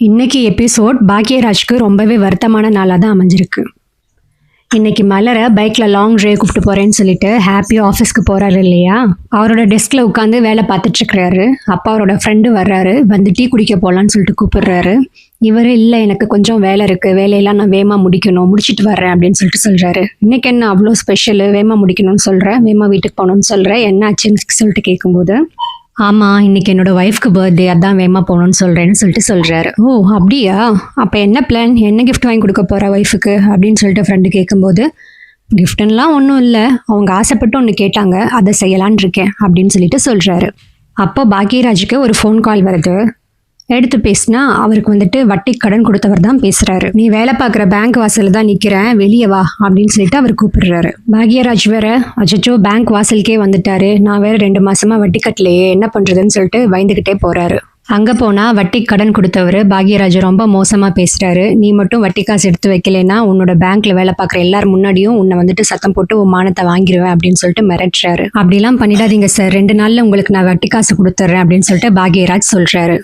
இன்னைக்கு எபிசோட் பாக்யராஜ்க்கு ரொம்பவே வருத்தமான நாளாக தான் அமைஞ்சிருக்கு. இன்னைக்கு மலரை பைக்கில் லாங் ட்ரைவ் கூப்பிட்டு போகிறேன்னு சொல்லிட்டு ஹாப்பியாக ஆஃபீஸ்க்கு போகிறாரு இல்லையா. அவரோட டெஸ்கில் உட்காந்து வேலை பார்த்துட்ருக்கிறாரு. அப்போ அவரோட ஃப்ரெண்டு வர்றாரு, வந்து டீ குடிக்க போகலான்னு சொல்லிட்டு கூப்பிடுறாரு. இவர் இல்லை, எனக்கு கொஞ்சம் வேலை இருக்குது, வேலையெல்லாம் நான் வேகமாக முடிக்கணும், முடிச்சுட்டு வர்றேன் அப்படின்னு சொல்லிட்டு சொல்கிறாரு. இன்னைக்கு என்ன அவ்வளோ ஸ்பெஷலு, வேகமாக முடிக்கணும்னு சொல்கிறேன், வேகமாக வீட்டுக்கு போகணும்னு சொல்கிறேன், என்ன ஆச்சுன்னு சொல்லிட்டு கேட்கும்போது, ஆமாம் இன்னைக்கு என்னோட ஒய்ஃப்க்கு பர்த்டே, அதான் வேகமாக போகணுன்னு சொல்கிறேன்னு சொல்லிட்டு சொல்கிறாரு. ஓ அப்படியா, அப்போ என்ன பிளான், என்ன கிஃப்ட் வாங்கி கொடுக்க போகிற ஒய்ஃபுக்கு அப்படின்னு சொல்லிட்டு ஃப்ரெண்டு கேட்கும்போது, கிஃப்ட்லாம் ஒன்றும் இல்லை, அவங்க ஆசைப்பட்டு ஒன்று கேட்டாங்க, அதை செய்யலான் இருக்கேன் அப்படின்னு சொல்லிட்டு சொல்கிறாரு. அப்போ பாக்யராஜுக்கு ஒரு ஃபோன் கால் வருது. எடுத்து பேசினா அவருக்கு வந்துட்டு வட்டி கடன் கொடுத்தவர் தான் பேசுகிறாரு. நீ வேலை பார்க்குற பேங்க் வாசலில் தான் நிற்கிறேன், வெளியே வா அப்படின்னு சொல்லிட்டு அவர் கூப்பிடுறாரு. பாக்யராஜ் வேற, அச்சோ பேங்க் வாசலுக்கே வந்துட்டாரு, நான் வேற 2 மாசமா வட்டி கட்டலையே, என்ன பண்ணுறதுன்னு சொல்லிட்டு பயந்துக்கிட்டே போகிறாரு. அங்கே போனால் வட்டி கடன் கொடுத்தவர் பாக்யராஜ் ரொம்ப மோசமாக பேசுகிறாரு. நீ மட்டும் வட்டி காசு எடுத்து வைக்கலைன்னா உன்னோட பேங்க்கில் வேலை பார்க்குற எல்லாரும் முன்னாடியும் உன்னை வந்துட்டு சத்தம் போட்டு உன் மானத்தை வாங்கிடுவேன் அப்படின்னு சொல்லிட்டு மிரட்டுறாரு. அப்படிலாம் பண்ணிடாதீங்க சார், 2 நாளில் உங்களுக்கு நான் வட்டி காசு கொடுத்துட்றேன் அப்படின்னு சொல்லிட்டு பாக்யராஜ் சொல்கிறாரு.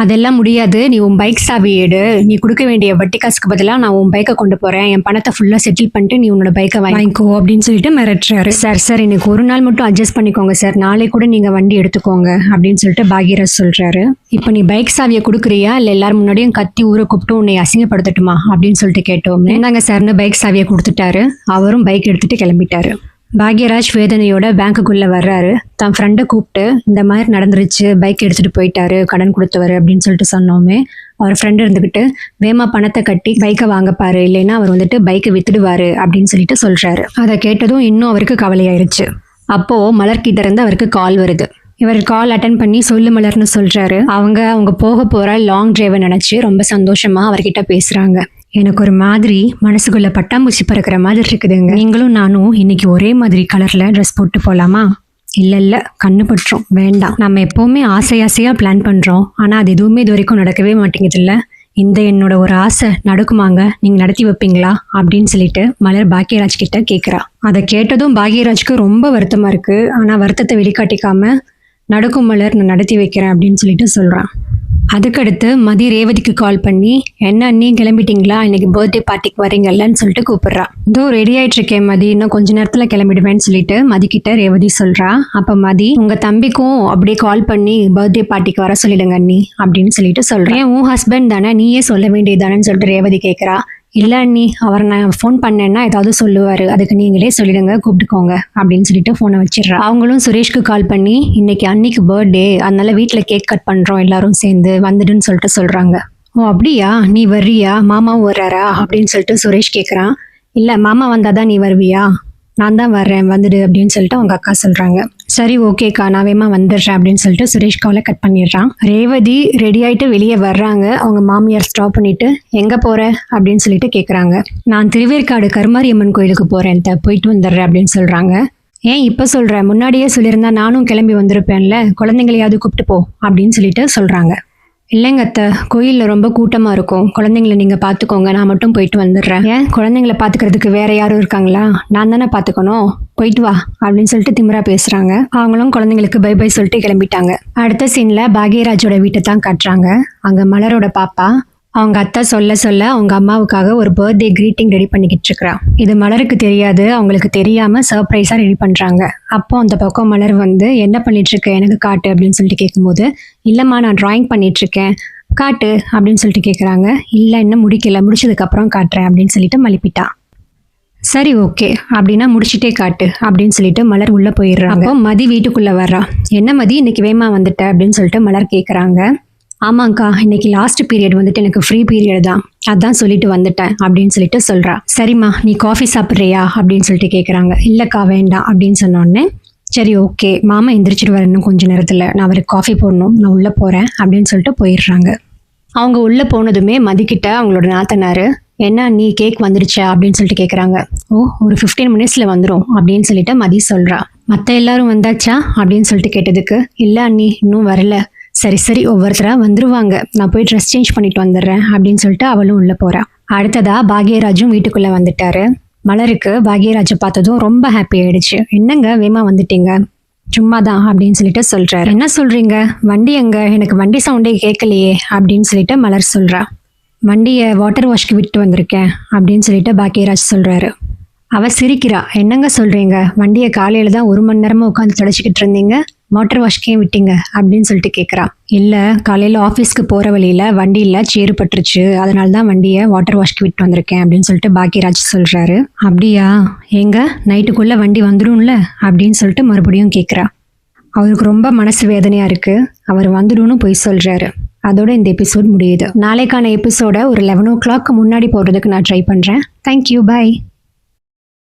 அதெல்லாம் முடியாது, நீ உன் பைக் சாவி எடு, நீ கொடுக்க வேண்டிய வட்டி காசுக்கு பதிலாக நான் உன் பைக்கை கொண்டு போகிறேன், என் பணத்தை ஃபுல்லாக செட்டில் பண்ணிட்டு நீ உன்னோட பைக்கை வாங்கிக்கோ அப்படின்னு சொல்லிட்டு மிரட்டுறாரு. சார் இன்னைக்கு ஒரு நாள் மட்டும் அட்ஜஸ்ட் பண்ணிக்கோங்க சார், நாளை கூட நீங்கள் வண்டி எடுத்துக்கோங்க அப்படின்னு சொல்லிட்டு பாக்யராஜ் சொல்கிறாரு. இப்போ நீ பைக் சாவியை கொடுக்குறியா இல்லை எல்லாரும் முன்னாடியும் கத்தி ஊரை கூப்பிட்டு உன்னை அசிங்கப்படுத்தட்டுமா அப்படின்னு சொல்லிட்டு கேட்டோம். என்னங்க சார்னு பைக் சாவியை கொடுத்துட்டாரு. அவரும் பைக் எடுத்துகிட்டு கிளம்பிட்டாரு. பாக்யராஜ் வேதனையோட பேங்க்குள்ளே வர்றாரு. தன் ஃப்ரெண்டை கூப்பிட்டு இந்த மாதிரி நடந்துருச்சு, பைக் எடுத்துகிட்டு போயிட்டாரு கடன் கொடுத்தவர் அப்படின்னு சொல்லிட்டு சொன்னோமே, அவர் ஃப்ரெண்டு இருந்துக்கிட்டு வேமா பணத்தை கட்டி பைக்கை வாங்கப்பாரு, இல்லைன்னா அவர் வந்துட்டு பைக்கை வித்துடுவார் அப்படின்னு சொல்லிட்டு சொல்கிறாரு. அதை கேட்டதும் இன்னும் அவருக்கு கவலையாயிருச்சு. அப்போது மலர்கிட்ட இருந்து அவருக்கு கால் வருது. இவர் கால் அட்டன் பண்ணி சொல்லு மலர்னு சொல்கிறாரு. அவங்க போக போகிற லாங் டிரைவை நினச்சி ரொம்ப சந்தோஷமாக அவர்கிட்ட பேசுகிறாங்க. எனக்கு ஒரு மாதிரி மனசுக்குள்ளே பட்டாம்பூச்சி பறக்கிற மாதிரி இருக்குதுங்க, நீங்களும் நானும் இன்னைக்கு ஒரே மாதிரி கலரில் ட்ரெஸ் போட்டு போகலாமா? இல்லை கண்ணு பட்டுரும், வேண்டாம். நம்ம எப்போவுமே ஆசையாக பிளான் பண்ணுறோம், ஆனால் அது எதுவுமே இது வரைக்கும் நடக்கவே மாட்டேங்குது இல்லை. இந்த என்னோட ஒரு ஆசை நடக்குமாங்க, நீங்கள் நடத்தி வைப்பீங்களா அப்படின்னு சொல்லிட்டு மலர் பாக்யராஜ் கிட்ட கேட்குறா. அதை கேட்டதும் பாக்யராஜ்க்கு ரொம்ப வருத்தமாக இருக்குது. ஆனால் வருத்தத்தை வெளிக்காட்டிக்காம நடக்கும் மலர், நான் நடத்தி வைக்கிறேன் அப்படின்னு சொல்லிட்டு சொல்கிறான். அதுக்கடுத்து மதி ரேவதிக்கு கால் பண்ணி, என்ன அண்ணி கிளம்பிட்டீங்களா, இன்னைக்கு பர்த்டே பார்ட்டிக்கு வரீங்கல்லன்னு சொல்லிட்டு கூப்பிடுறா. இதோ ரெடி ஆகிட்டு இருக்கேன் மதி, இன்னும் கொஞ்ச நேரத்தில் கிளம்பிடுவேன்னு சொல்லிட்டு மதிக்கிட்ட ரேவதி சொல்கிறா. அப்போ மதி, உங்கள் தம்பிக்கும் அப்படியே கால் பண்ணி பர்த்டே பார்ட்டிக்கு வர சொல்லிடுங்க அண்ணி அப்படின்னு சொல்லிட்டு சொல்கிறேன். உன் ஹஸ்பண்ட் தானே, நீயே சொல்ல வேண்டியதானேன்னு சொல்லிட்டு ரேவதி கேட்குறா. இல்லை அண்ணி, அவர் நான் ஃபோன் பண்ணேன்னா ஏதாவது சொல்லுவார், அதுக்கு நீங்களே சொல்லிடுங்க, கூப்பிட்டுக்கோங்க அப்படின்னு சொல்லிட்டு ஃபோனை வச்சிடுறா. அவங்களும் சுரேஷ்க்கு கால் பண்ணி, இன்னைக்கு அன்னிக்கு பர்த்டே, அதனால வீட்டில் கேக் கட் பண்ணுறோம் எல்லாரும் சேர்ந்து வந்துடுன்னு சொல்லிட்டு சொல்கிறாங்க. ஓ அப்படியா, நீ வர்றியா, மாமாவும் வர்றாரா அப்படின்னு சொல்லிட்டு சுரேஷ் கேட்குறான். இல்லை மாமா வந்தாதான் நீ வருவியா, நான் தான் வர்றேன் வந்துடு அப்படின்னு சொல்லிட்டு அவங்க அக்கா சொல்கிறாங்க. சரி ஓகேக்கா, நான் வேமா வந்துடுறேன் அப்படின்னு சொல்லிட்டு சுரேஷ் காலை கட் பண்ணிடுறான். ரேவதி ரெடி ஆகிட்டு வெளியே வர்றாங்க. அவங்க மாமியார் ஸ்டாப் பண்ணிவிட்டு, எங்கே போகிற அப்படின்னு சொல்லிட்டு கேட்குறாங்க. நான் திருவேற்காடு கருமாரியம்மன் கோயிலுக்கு போகிறேன், போயிட்டு வந்துடுறேன் அப்படின்னு சொல்கிறாங்க. ஏன் இப்போ சொல்கிறேன், முன்னாடியே சொல்லியிருந்தா நானும் கிளம்பி வந்திருப்பேன்ல, குழந்தைங்களையாவது கூப்பிட்டு போ அப்படின்னு சொல்லிட்டு சொல்கிறாங்க. இல்லைங்க அத்தை, கோயிலில் ரொம்ப கூட்டமாக இருக்கும், குழந்தைங்களை நீங்கள் பார்த்துக்கோங்க, நான் மட்டும் போயிட்டு வந்துடுறேன். ஏன் குழந்தைங்களை பார்த்துக்கிறதுக்கு வேற யாரும் இருக்காங்களா, நான் தானே பார்த்துக்கணும், போயிட்டு வா அப்படின்னு சொல்லிட்டு திமிரா பேசுகிறாங்க. அவங்களும் குழந்தைங்களுக்கு பை பை சொல்லிட்டு கிளம்பிட்டாங்க. அடுத்த சீனில் பாக்யராஜோட வீட்டை தான் காட்டுறாங்க. அங்கே மலரோட பாப்பா அவங்க அத்தை சொல்ல அவங்க அம்மாவுக்காக ஒரு பர்த்டே க்ரீட்டிங் ரெடி பண்ணிக்கிட்டு இருக்கிறா. இது மலருக்கு தெரியாது, அவங்களுக்கு தெரியாமல் சர்ப்ரைஸாக ரெடி பண்ணுறாங்க. அப்போ அந்த பக்கம் மலர் வந்து, என்ன பண்ணிகிட்ருக்க, எனக்கு காட்டு அப்படின்னு சொல்லிட்டு கேட்கும்போது, இல்லைம்மா நான் ட்ராயிங் பண்ணிகிட்ருக்கேன், காட்டு அப்படின்னு சொல்லிட்டு கேட்குறாங்க. இல்லை இன்னும் முடிக்கல, முடிச்சதுக்கப்புறம் காட்டுறேன் அப்படின்னு சொல்லிட்டு மலிப்பிட்டா. சரி ஓகே அப்படின்னா முடிச்சுட்டே காட்டு அப்படின்னு சொல்லிட்டு மலர் உள்ளே போயிடுறாங்க. அப்போ மதி வீட்டுக்குள்ளே வர்றா. என்ன மதி இன்னைக்கு வேமா வந்துட்ட அப்படின்னு சொல்லிட்டு மலர் கேட்குறாங்க. ஆமாங்க்கா, இன்னைக்கு லாஸ்ட் பீரியட் வந்துட்டு எனக்கு ஃப்ரீ பீரியட் தான், அதான் சொல்லிட்டு வந்துட்டேன் அப்படின்னு சொல்லிட்டு சொல்கிறா. சரிம்மா நீ காஃபி சாப்பிட்றியா அப்படின்னு சொல்லிட்டு கேட்குறாங்க. இல்லைக்கா வேண்டாம் அப்படின்னு சொன்னோடனே, சரி ஓகே மாமா எந்திரிச்சிட்டு வர இன்னும் கொஞ்சம் நேரத்தில், நான் அவருக்கு காஃபி போடணும், நான் உள்ளே போகிறேன் அப்படின்னு சொல்லிட்டு போயிடுறாங்க. அவங்க உள்ளே போனதுமே மதிக்கிட்ட அவங்களோட நாத்தனார், என்ன நீ கேக் வந்துடுச்சா அப்படின்னு சொல்லிட்டு கேட்குறாங்க. ஓ ஒரு 15 மினிட்ஸில் வந்துடும் அப்படின்னு சொல்லிட்டு மதி சொல்கிறா. மற்ற எல்லாரும் வந்தாச்சா அப்படின்னு சொல்லிட்டு கேட்டதுக்கு, இல்லை அண்ணி இன்னும் வரல. சரி ஒவ்வொருத்தராக வந்துருவாங்க, நான் போய் ட்ரெஸ் சேஞ்ச் பண்ணிட்டு வந்துடுறேன் அப்படின்னு சொல்லிட்டு அவளும் உள்ளே போகிறா. அடுத்ததாக பாக்யராஜும் வீட்டுக்குள்ளே வந்துட்டாரு. மலருக்கு பாக்யராஜை பார்த்ததும் ரொம்ப ஹாப்பி ஆயிடுச்சு. என்னங்க வேமா வந்துட்டீங்க, சும்மா தான் அப்படின்னு சொல்லிட்டு சொல்கிறாரு. என்ன சொல்கிறீங்க, வண்டி எங்க, எனக்கு வண்டி சவுண்டே கேட்கலையே அப்படின்னு சொல்லிட்டு மலர் சொல்கிறா. வண்டியை வாட்டர் வாஷ்க்கு விட்டு வந்திருக்கேன் அப்படின்னு சொல்லிட்டு பாக்கியராஜ் சொல்கிறாரு. அவள் சிரிக்கிறா. என்னங்க சொல்கிறீங்க, வண்டியை காலையில் தான் 1 மணி நேரமாக உட்காந்து தொடச்சிக்கிட்டு இருந்தீங்க, வாட்டர் வாஷ்க்கே விட்டீங்க அப்படின்னு சொல்லிட்டு கேட்குறா. இல்லை, காலையில் ஆஃபீஸ்க்கு போகிற வழியில் வண்டியில் சேறு பட்டுருச்சு, அதனால தான் வண்டியை வாட்டர் வாஷ்க்கு விட்டு வந்திருக்கேன் அப்படின்னு சொல்லிட்டு பாக்கியராஜ் சொல்கிறாரு. அப்படியா, எங்க நைட்டுக்குள்ளே வண்டி வந்துடும்ல அப்படின்னு சொல்லிட்டு மறுபடியும் கேட்குறா. அவருக்கு ரொம்ப மனசு வேதனையாக இருக்குது. அவர் வந்துடும்னு போய் சொல்கிறாரு. அதோட இந்த எபிசோட் முடியுது. நாளைக்கான எபிசோடை ஒரு 11 o'clock முன்னாடி போடுறதுக்கு நான் ட்ரை பண்ணுறேன். தேங்க்யூ, பாய்.